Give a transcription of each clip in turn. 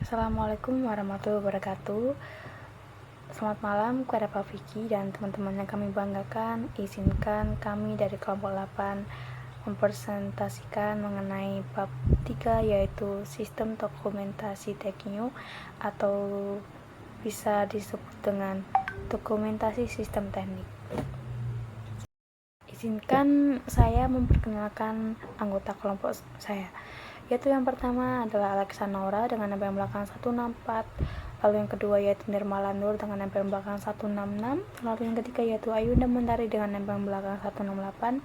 Assalamualaikum warahmatullahi wabarakatuh. Selamat malam kepada Pak Vicky dan teman-teman yang kami banggakan. Izinkan kami dari kelompok 8 mempresentasikan mengenai bab 3, yaitu sistem dokumentasi teknik atau bisa disebut dengan dokumentasi sistem teknik. Izinkan saya memperkenalkan anggota kelompok saya, yaitu yang pertama adalah Alexa Nora dengan NPM belakang 164, lalu yang kedua yaitu Nirmala Nur dengan NPM belakang 166, lalu yang ketiga yaitu Ayunda Mentari dengan NPM belakang 168,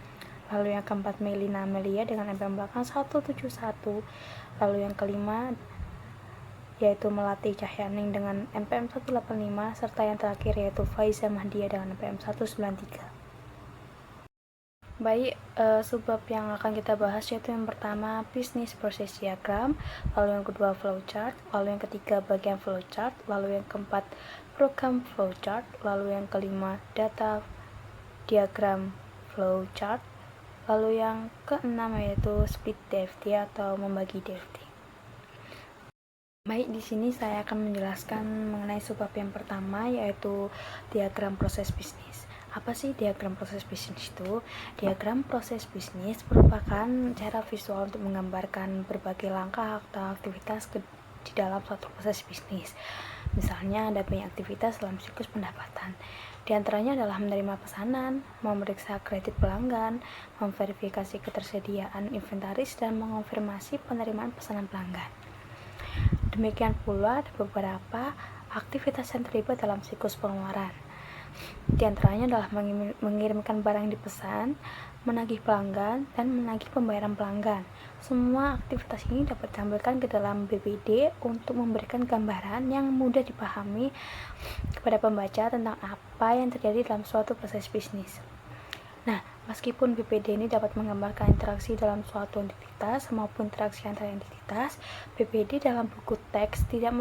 lalu yang keempat Melina Amelia dengan NPM belakang 171, lalu yang kelima yaitu Melati Cahyaning dengan NPM 185, serta yang terakhir yaitu Faiza Mahdia dengan NPM 193. Baik, subbab yang akan kita bahas yaitu yang pertama business process diagram, lalu yang kedua flowchart, lalu yang ketiga bagian flowchart, lalu yang keempat program flowchart, lalu yang kelima data diagram flowchart, lalu yang keenam yaitu split DFT atau membagi DFT. Baik, di sini saya akan menjelaskan mengenai subbab yang pertama yaitu diagram proses bisnis. Apa sih diagram proses bisnis itu? Diagram proses bisnis merupakan cara visual untuk menggambarkan berbagai langkah atau aktivitas di dalam suatu proses bisnis. Misalnya ada banyak aktivitas dalam siklus pendapatan. Di antaranya adalah menerima pesanan, memeriksa kredit pelanggan, memverifikasi ketersediaan inventaris, dan mengonfirmasi penerimaan pesanan pelanggan. Demikian pula ada beberapa aktivitas yang terlibat dalam siklus pengeluaran. Di antaranya adalah mengirimkan barang yang dipesan, menagih pelanggan, dan menagih pembayaran pelanggan. Semua aktivitas ini dapat ditampilkan ke dalam BPD untuk memberikan gambaran yang mudah dipahami kepada pembaca tentang apa yang terjadi dalam suatu proses bisnis. Nah, meskipun BPD ini dapat menggambarkan interaksi dalam suatu entitas maupun interaksi antara entitas, BPD dalam buku teks tidak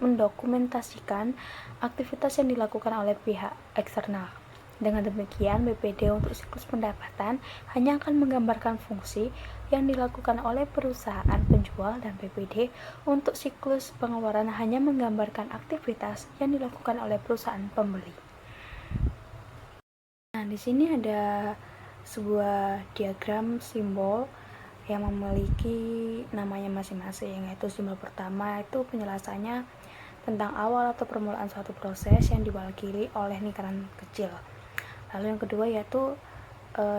mendokumentasikan aktivitas yang dilakukan oleh pihak eksternal. Dengan demikian, BPD untuk siklus pendapatan hanya akan menggambarkan fungsi yang dilakukan oleh perusahaan penjual, dan BPD untuk siklus pengeluaran hanya menggambarkan aktivitas yang dilakukan oleh perusahaan pembeli. Nah, di sini ada sebuah diagram simbol yang memiliki namanya masing-masing, yaitu simbol pertama itu penjelasannya tentang awal atau permulaan suatu proses yang diwakili oleh lingkaran kecil. Lalu yang kedua yaitu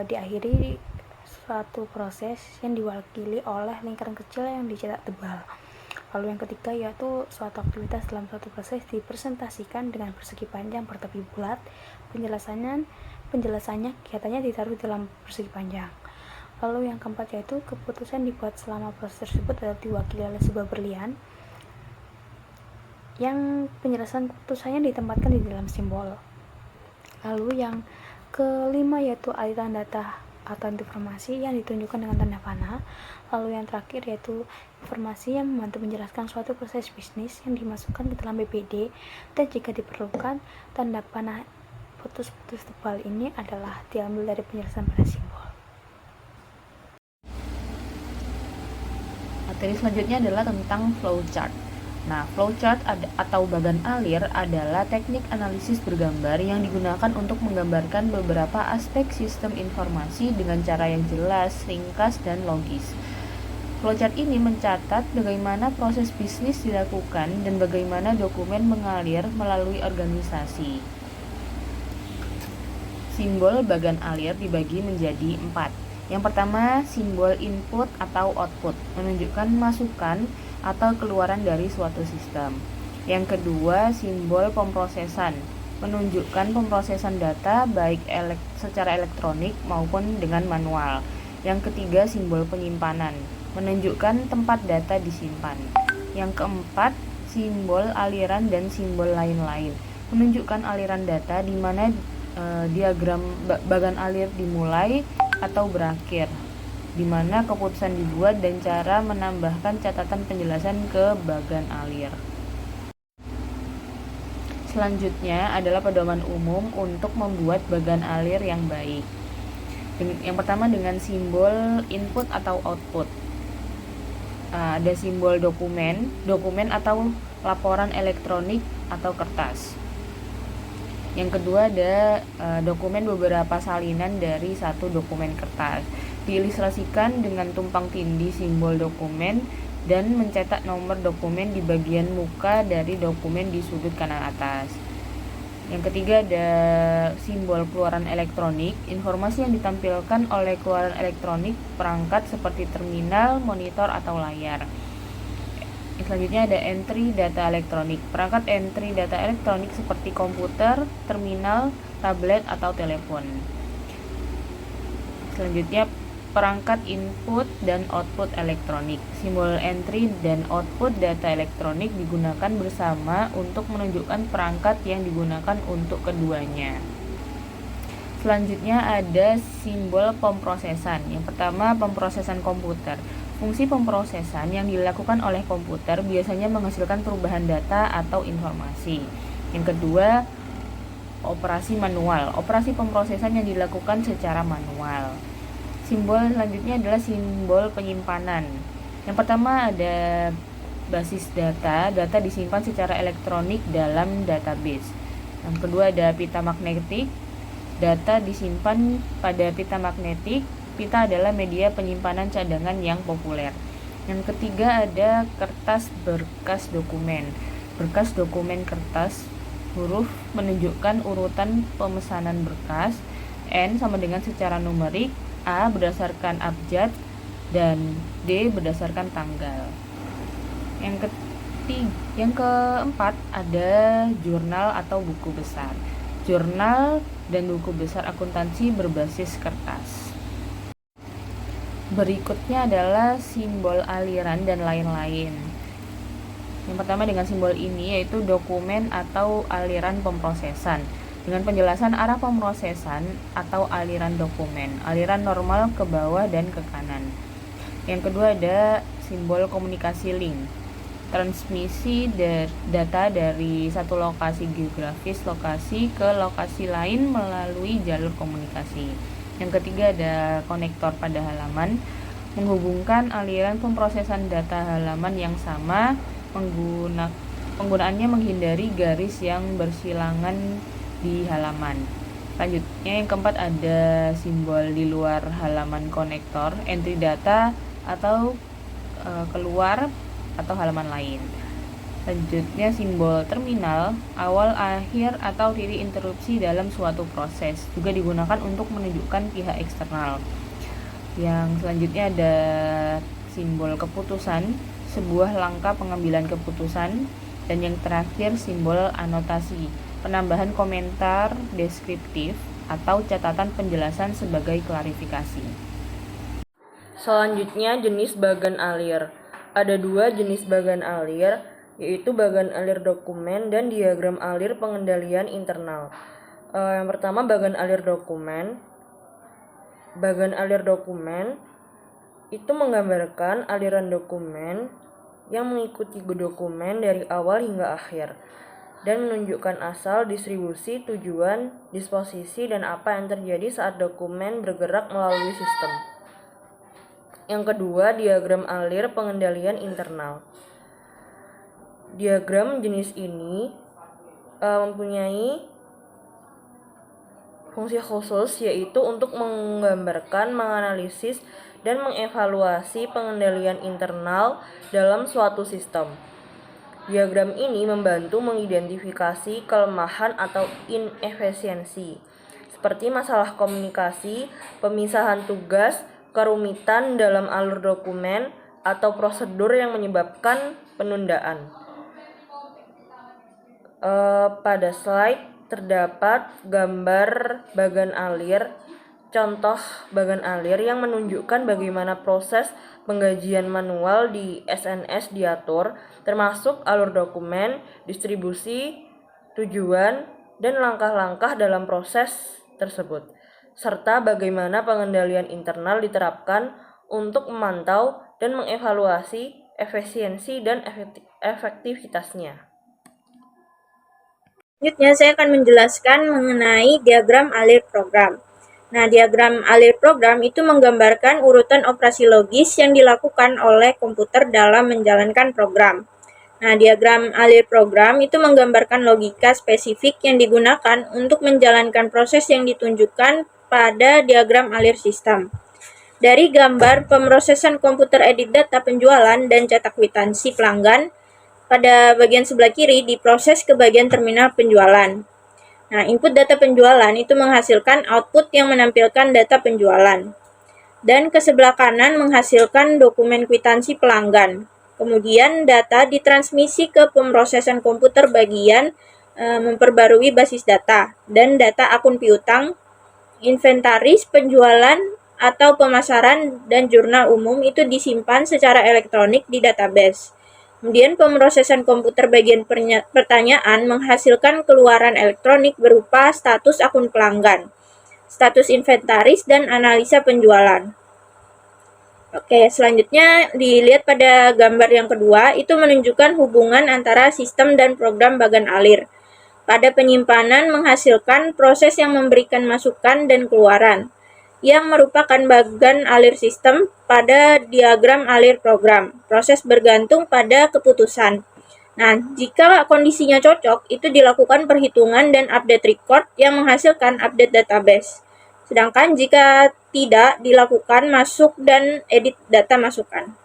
diakhiri suatu proses yang diwakili oleh lingkaran kecil yang dicetak tebal. Lalu yang ketiga yaitu suatu aktivitas dalam suatu proses dipresentasikan dengan persegi panjang bertepi bulat. Penjelasannya kegiatannya ditaruh dalam persegi panjang. Lalu yang keempat yaitu keputusan dibuat selama proses tersebut adalah diwakili oleh sebuah berlian yang penjelasan keputusannya ditempatkan di dalam simbol. Lalu yang kelima yaitu aliran data atau informasi yang ditunjukkan dengan tanda panah. Lalu yang terakhir yaitu informasi yang membantu menjelaskan suatu proses bisnis yang dimasukkan ke dalam BPD, dan jika diperlukan tanda panah putus-putus tebal ini adalah diambil dari penjelasan pada simbol. Materi selanjutnya adalah tentang flowchart. Nah, flowchart atau bagan alir adalah teknik analisis bergambar yang digunakan untuk menggambarkan beberapa aspek sistem informasi dengan cara yang jelas, ringkas, dan logis. Flowchart ini mencatat bagaimana proses bisnis dilakukan dan bagaimana dokumen mengalir melalui organisasi. Simbol bagan alir dibagi menjadi 4. Yang pertama, simbol input atau output, menunjukkan masukan atau keluaran dari suatu sistem. Yang kedua, simbol pemrosesan, menunjukkan pemrosesan data baik secara elektronik maupun dengan manual. Yang ketiga, simbol penyimpanan, menunjukkan tempat data disimpan. Yang keempat, simbol aliran dan simbol lain-lain, menunjukkan aliran data di mana diagram bagan alir dimulai atau berakhir, di mana keputusan dibuat dan cara menambahkan catatan penjelasan ke bagan alir. Selanjutnya adalah pedoman umum untuk membuat bagan alir yang baik. Yang pertama dengan simbol input atau output. ada simbol dokumen atau laporan elektronik atau kertas. Yang kedua ada dokumen beberapa salinan dari satu dokumen kertas. Diilustrasikan dengan tumpang tindih simbol dokumen dan mencetak nomor dokumen di bagian muka dari dokumen di sudut kanan atas. Yang ketiga ada simbol keluaran elektronik. Informasi yang ditampilkan oleh keluaran elektronik perangkat seperti terminal, monitor, atau layar. Selanjutnya ada entry data elektronik. Perangkat entry data elektronik seperti komputer, terminal, tablet, atau telepon. Selanjutnya perangkat input dan output elektronik. Simbol entry dan output data elektronik digunakan bersama untuk menunjukkan perangkat yang digunakan untuk keduanya. Selanjutnya ada simbol pemrosesan. Yang pertama, pemrosesan komputer. Fungsi pemrosesan yang dilakukan oleh komputer biasanya menghasilkan perubahan data atau informasi. Yang kedua, operasi manual. Operasi pemrosesan yang dilakukan secara manual. Simbol selanjutnya adalah simbol penyimpanan. Yang pertama ada basis data. Data disimpan secara elektronik dalam database. Yang kedua ada pita magnetik. Data disimpan pada pita magnetik. Pita adalah media penyimpanan cadangan yang populer. Yang ketiga ada kertas berkas dokumen. Berkas dokumen kertas, huruf menunjukkan urutan pemesanan berkas, N sama dengan secara numerik, A berdasarkan abjad, dan D berdasarkan tanggal. Yang keempat ada jurnal atau buku besar. Jurnal dan buku besar akuntansi berbasis kertas. Berikutnya adalah simbol aliran dan lain-lain. Yang pertama dengan simbol ini yaitu dokumen atau aliran pemrosesan. Dengan penjelasan arah pemrosesan atau aliran dokumen, aliran normal ke bawah dan ke kanan. Yang kedua ada simbol komunikasi link, transmisi data dari satu lokasi geografis ke lokasi lain melalui jalur komunikasi. Yang ketiga ada konektor pada halaman, menghubungkan aliran pemrosesan data halaman yang sama. Penggunaannya menghindari garis yang bersilangan di halaman. Selanjutnya yang keempat ada simbol di luar halaman konektor, entry data atau keluar atau halaman lain. Selanjutnya simbol terminal, awal, akhir, atau titik interupsi dalam suatu proses, juga digunakan untuk menunjukkan pihak eksternal. Yang selanjutnya ada simbol keputusan, sebuah langkah pengambilan keputusan. Dan yang terakhir simbol anotasi, penambahan komentar deskriptif atau catatan penjelasan sebagai klarifikasi. Selanjutnya jenis bagan alir. Ada dua jenis bagan alir, yaitu bagan alir dokumen dan diagram alir pengendalian internal. Yang pertama bagan alir dokumen. Bagan alir dokumen itu menggambarkan aliran dokumen yang mengikuti dokumen dari awal hingga akhir dan menunjukkan asal, distribusi, tujuan, disposisi, dan apa yang terjadi saat dokumen bergerak melalui sistem. Yang kedua, diagram alir pengendalian internal. Diagram jenis ini mempunyai fungsi khusus, yaitu untuk menggambarkan, menganalisis, dan mengevaluasi pengendalian internal dalam suatu sistem. Diagram ini membantu mengidentifikasi kelemahan atau inefisiensi, seperti masalah komunikasi, pemisahan tugas, kerumitan dalam alur dokumen, atau prosedur yang menyebabkan penundaan. Pada slide terdapat gambar bagan alir, contoh bagan alir yang menunjukkan bagaimana proses penggajian manual di SNS diatur, termasuk alur dokumen, distribusi, tujuan, dan langkah-langkah dalam proses tersebut, serta bagaimana pengendalian internal diterapkan untuk memantau dan mengevaluasi efisiensi dan efektivitasnya. Selanjutnya saya akan menjelaskan mengenai diagram alir program. Nah, diagram alir program itu menggambarkan urutan operasi logis yang dilakukan oleh komputer dalam menjalankan program. Nah, diagram alir program itu menggambarkan logika spesifik yang digunakan untuk menjalankan proses yang ditunjukkan pada diagram alir sistem. Dari gambar pemrosesan komputer edit data penjualan dan cetak kwitansi pelanggan, pada bagian sebelah kiri diproses ke bagian terminal penjualan. Nah, input data penjualan itu menghasilkan output yang menampilkan data penjualan. Dan ke sebelah kanan menghasilkan dokumen kwitansi pelanggan. Kemudian data ditransmisi ke pemrosesan komputer bagian memperbarui basis data dan data akun piutang, inventaris, penjualan, atau pemasaran dan jurnal umum itu disimpan secara elektronik di database. Kemudian pemrosesan komputer bagian pertanyaan menghasilkan keluaran elektronik berupa status akun pelanggan, status inventaris, dan analisa penjualan. Oke, selanjutnya dilihat pada gambar yang kedua, itu menunjukkan hubungan antara sistem dan program bagan alir. Pada penyimpanan menghasilkan proses yang memberikan masukan dan keluaran, yang merupakan bagan alir sistem pada diagram alir program. Proses bergantung pada keputusan. Nah, jika kondisinya cocok, itu dilakukan perhitungan dan update record yang menghasilkan update database. Sedangkan jika tidak, dilakukan masuk dan edit data masukan.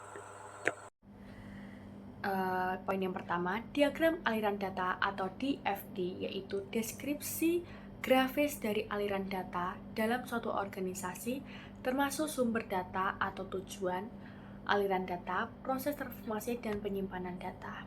Poin yang pertama, diagram aliran data atau DFD, yaitu deskripsi grafis dari aliran data dalam suatu organisasi, termasuk sumber data atau tujuan, aliran data, proses transformasi, dan penyimpanan data.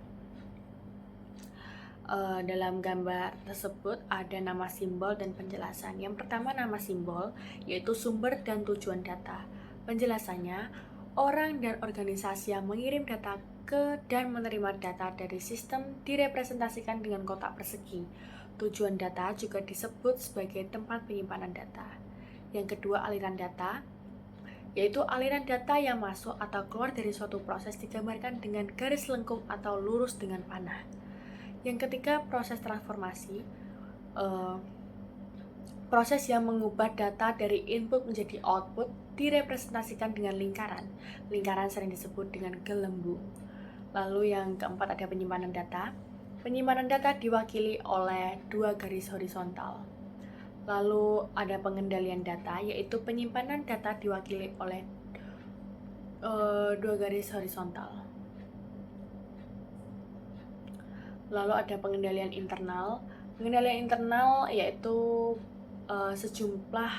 Dalam gambar tersebut ada nama simbol dan penjelasan. Yang pertama, nama simbol, yaitu sumber dan tujuan data. Penjelasannya, orang dan organisasi yang mengirim data ke dan menerima data dari sistem direpresentasikan dengan kotak persegi. Tujuan data juga disebut sebagai tempat penyimpanan data. Yang kedua, aliran data, yaitu aliran data yang masuk atau keluar dari suatu proses digambarkan dengan garis lengkung atau lurus dengan panah. Yang ketiga, proses transformasi, proses yang mengubah data dari input menjadi output direpresentasikan dengan lingkaran. Lingkaran sering disebut dengan gelembung. Lalu yang keempat ada penyimpanan data. Penyimpanan data diwakili oleh dua garis horizontal. Lalu ada pengendalian data, yaitu penyimpanan data diwakili oleh dua garis horizontal. Lalu ada pengendalian internal. Pengendalian internal yaitu sejumlah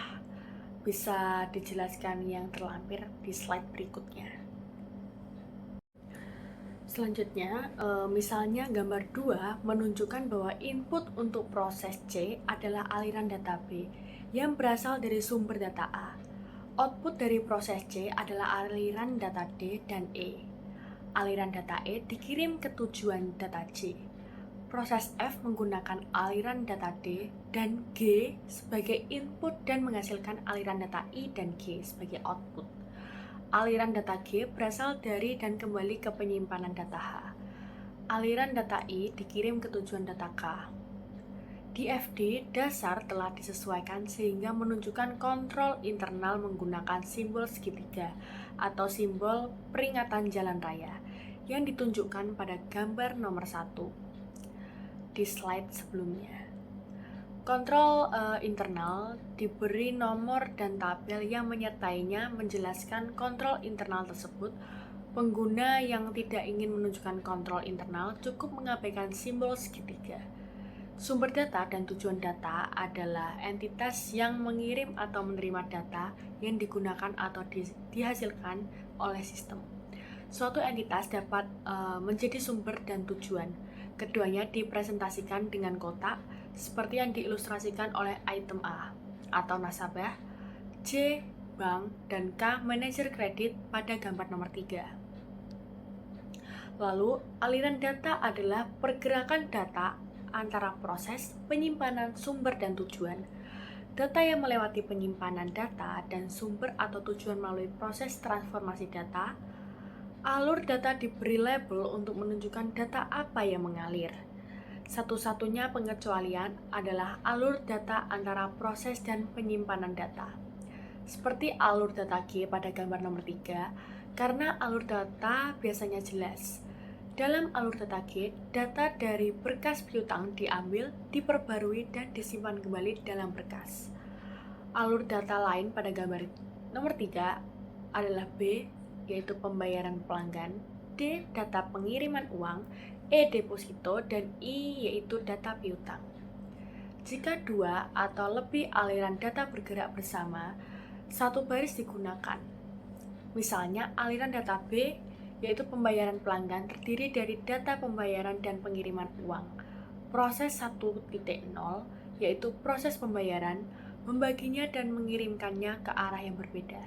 bisa dijelaskan yang terlampir di slide berikutnya. Selanjutnya, misalnya gambar 2 menunjukkan bahwa input untuk proses C adalah aliran data B yang berasal dari sumber data A. Output dari proses C adalah aliran data D dan E. Aliran data E dikirim ke tujuan data C. Proses F menggunakan aliran data D dan G sebagai input dan menghasilkan aliran data I dan G sebagai output. Aliran data G berasal dari dan kembali ke penyimpanan data H. Aliran data I dikirim ke tujuan data K. DFD dasar telah disesuaikan sehingga menunjukkan kontrol internal menggunakan simbol segitiga atau simbol peringatan jalan raya yang ditunjukkan pada gambar nomor 1 di slide sebelumnya. Kontrol internal diberi nomor dan tabel yang menyertainya menjelaskan kontrol internal tersebut. Pengguna yang tidak ingin menunjukkan kontrol internal cukup mengabaikan simbol segitiga. Sumber data dan tujuan data adalah entitas yang mengirim atau menerima data yang digunakan atau dihasilkan oleh sistem. Suatu entitas dapat menjadi sumber dan tujuan. Keduanya dipresentasikan dengan kotak seperti yang diilustrasikan oleh item A atau nasabah, J bank, dan K manajer kredit pada gambar nomor 3. Lalu, aliran data adalah pergerakan data antara proses, penyimpanan, sumber, dan tujuan. Data yang melewati penyimpanan data dan sumber atau tujuan melalui proses transformasi data. Alur data diberi label untuk menunjukkan data apa yang mengalir. Satu-satunya pengecualian adalah alur data antara proses dan penyimpanan data. seperti alur data G pada gambar nomor 3, karena alur data biasanya jelas. Dalam alur data G, data dari berkas piutang diambil, diperbarui, dan disimpan kembali dalam berkas. Alur data lain pada gambar nomor 3 adalah B, yaitu pembayaran pelanggan, D, data pengiriman uang, E, deposito, dan I, yaitu data piutang. Jika 2 atau lebih aliran data bergerak bersama, satu baris digunakan. Misalnya, aliran data B, yaitu pembayaran pelanggan, terdiri dari data pembayaran dan pengiriman uang. Proses 1.0, yaitu proses pembayaran, membaginya dan mengirimkannya ke arah yang berbeda.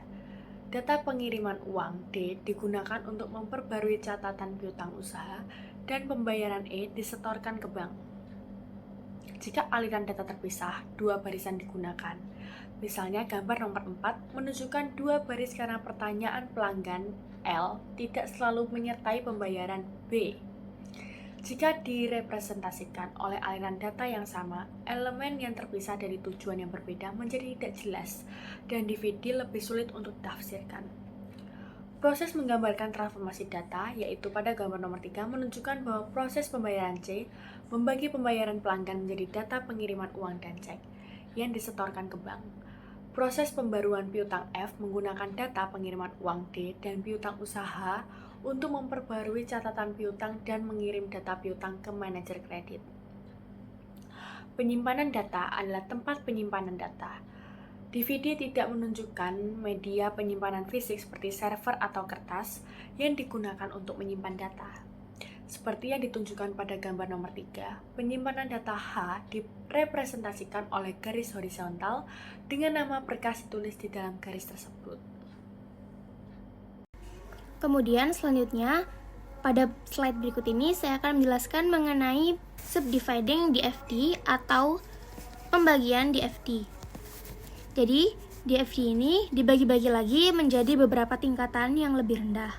Data pengiriman uang D digunakan untuk memperbarui catatan piutang usaha, dan pembayaran E disetorkan ke bank. Jika aliran data terpisah, 2 barisan digunakan. Misalnya gambar nomor 4 menunjukkan 2 baris karena pertanyaan pelanggan L tidak selalu menyertai pembayaran B. Jika direpresentasikan oleh aliran data yang sama, elemen yang terpisah dari tujuan yang berbeda menjadi tidak jelas dan DVD lebih sulit untuk ditafsirkan. Proses menggambarkan transformasi data, yaitu pada gambar nomor 3, menunjukkan bahwa proses pembayaran C membagi pembayaran pelanggan menjadi data pengiriman uang dan cek yang disetorkan ke bank. Proses pembaruan piutang F menggunakan data pengiriman uang D dan piutang usaha untuk memperbarui catatan piutang dan mengirim data piutang ke manajer kredit. Penyimpanan data adalah tempat penyimpanan data. DVD tidak menunjukkan media penyimpanan fisik seperti server atau kertas yang digunakan untuk menyimpan data. Seperti yang ditunjukkan pada gambar nomor 3, penyimpanan data H direpresentasikan oleh garis horizontal dengan nama berkas ditulis di dalam garis tersebut. Kemudian selanjutnya, pada slide berikut ini saya akan menjelaskan mengenai subdividing DFT atau pembagian DFT. Jadi, DFT ini dibagi-bagi lagi menjadi beberapa tingkatan yang lebih rendah.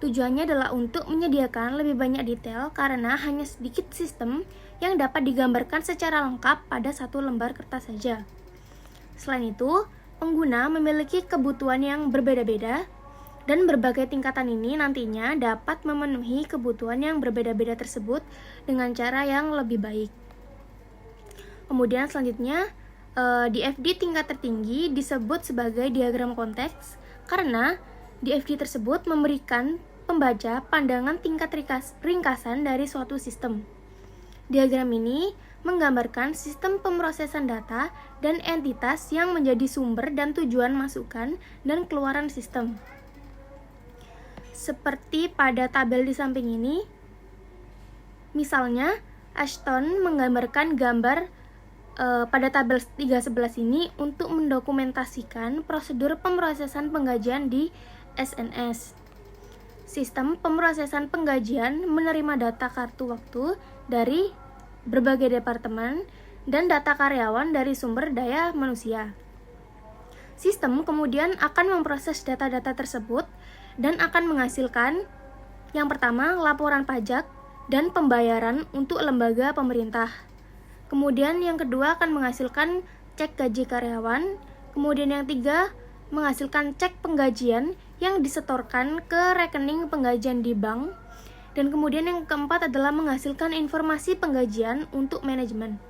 Tujuannya adalah untuk menyediakan lebih banyak detail karena hanya sedikit sistem yang dapat digambarkan secara lengkap pada satu lembar kertas saja. Selain itu, pengguna memiliki kebutuhan yang berbeda-beda dan berbagai tingkatan ini nantinya dapat memenuhi kebutuhan yang berbeda-beda tersebut dengan cara yang lebih baik. Kemudian selanjutnya, DFT tingkat tertinggi disebut sebagai diagram konteks karena DFT tersebut memberikan pembaca pandangan tingkat ringkasan dari suatu sistem. Diagram ini menggambarkan sistem pemrosesan data dan entitas yang menjadi sumber dan tujuan masukan dan keluaran sistem. Seperti pada tabel di samping ini, misalnya Ashton menggambarkan gambar pada tabel 311 ini untuk mendokumentasikan prosedur pemrosesan penggajian di SNS. Sistem pemrosesan penggajian menerima data kartu waktu dari berbagai departemen dan data karyawan dari sumber daya manusia. Sistem kemudian akan memproses data-data tersebut dan akan menghasilkan yang pertama laporan pajak dan pembayaran untuk lembaga pemerintah. Kemudian yang kedua akan menghasilkan cek gaji karyawan. Kemudian yang tiga menghasilkan cek penggajian yang disetorkan ke rekening penggajian di bank. Dan kemudian yang keempat adalah menghasilkan informasi penggajian untuk manajemen.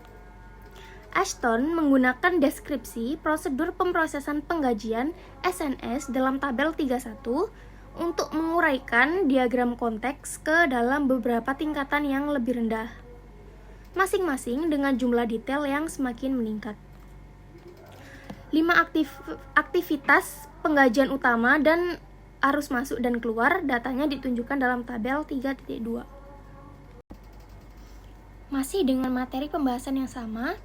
Ashton menggunakan deskripsi prosedur pemrosesan penggajian SNS dalam tabel 31 untuk menguraikan diagram konteks ke dalam beberapa tingkatan yang lebih rendah, masing-masing dengan jumlah detail yang semakin meningkat. 5 aktivitas penggajian utama dan arus masuk dan keluar datanya ditunjukkan dalam tabel 3.2. Masih dengan materi pembahasan yang sama,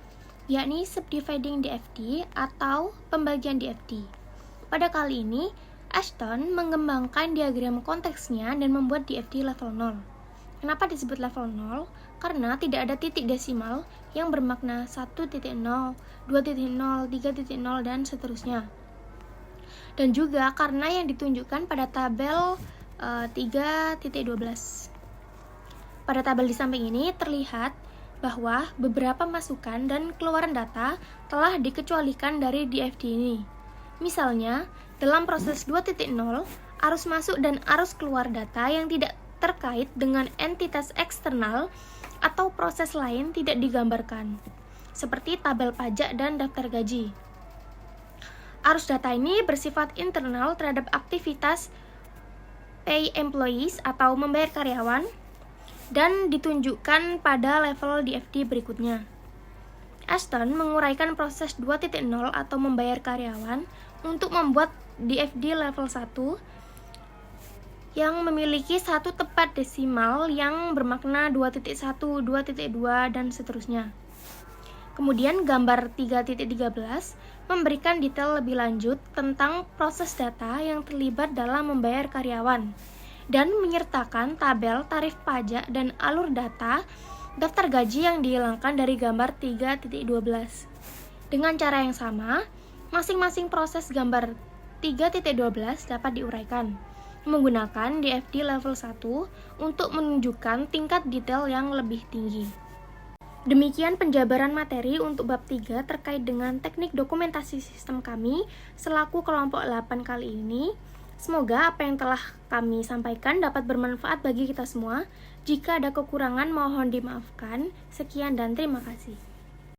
yakni subdividing DFT atau pembagian DFT. Pada kali ini, Ashton mengembangkan diagram konteksnya dan membuat DFT level 0. Kenapa disebut level 0? Karena tidak ada titik desimal yang bermakna 1.0, 2.0, 3.0, dan seterusnya. Dan juga karena yang ditunjukkan pada tabel 3.12. Pada tabel di samping ini terlihat bahwa beberapa masukan dan keluaran data telah dikecualikan dari DFT ini. Misalnya, dalam proses 2.0, arus masuk dan arus keluar data yang tidak terkait dengan entitas eksternal atau proses lain tidak digambarkan, seperti tabel pajak dan daftar gaji. Arus data ini bersifat internal terhadap aktivitas pay employees atau membayar karyawan dan ditunjukkan pada level DFD berikutnya. Ashton menguraikan proses 2.0 atau membayar karyawan untuk membuat DFD level 1 yang memiliki satu tepat desimal yang bermakna 2.1, 2.2, dan seterusnya. Kemudian gambar 3.13 memberikan detail lebih lanjut tentang proses data yang terlibat dalam membayar karyawan dan menyertakan tabel tarif pajak dan alur data daftar gaji yang dihilangkan dari gambar 3.12. Dengan cara yang sama, masing-masing proses gambar 3.12 dapat diuraikan menggunakan DFD level 1 untuk menunjukkan tingkat detail yang lebih tinggi. Demikian penjabaran materi untuk bab 3 terkait dengan teknik dokumentasi sistem kami selaku kelompok 8 kali ini. Semoga apa yang telah kami sampaikan dapat bermanfaat bagi kita semua. Jika ada kekurangan mohon dimaafkan. Sekian dan terima kasih.